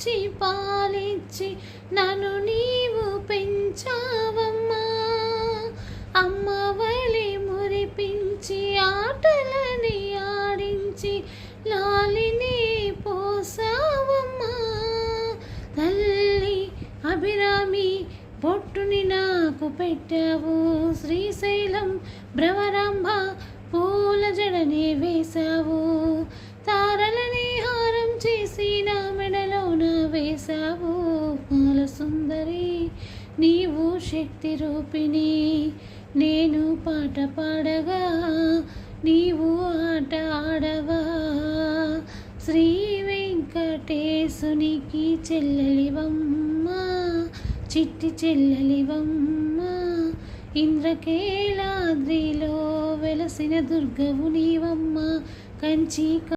లాలించి పాలిచ్చి నన్ను నీవు పెంచావమ్మా. అమ్మవలి మురిపించి ఆటలని ఆడించి లాలిని పోసావమ్మా. తల్లి అభిరామి పొట్టుని నాకు పెట్టావు. శ్రీశైలం భ్రవరాంబ పూల జడనే వేశావు. తారలని హారం చేసి నా మెడలోన వేశావు. పూల సుందరి నీవు శక్తి రూపిణి. నేను పాట పాడగా నీవు ఆట ఆడవా. శ్రీ వెంకటేశునికి చెల్లెలివమ్మా, చిట్టి చెల్లెలివమ్మా. ఇంద్రకీలాద్రిలో వెలసిన దుర్గవు నీవమ్మ. కంచి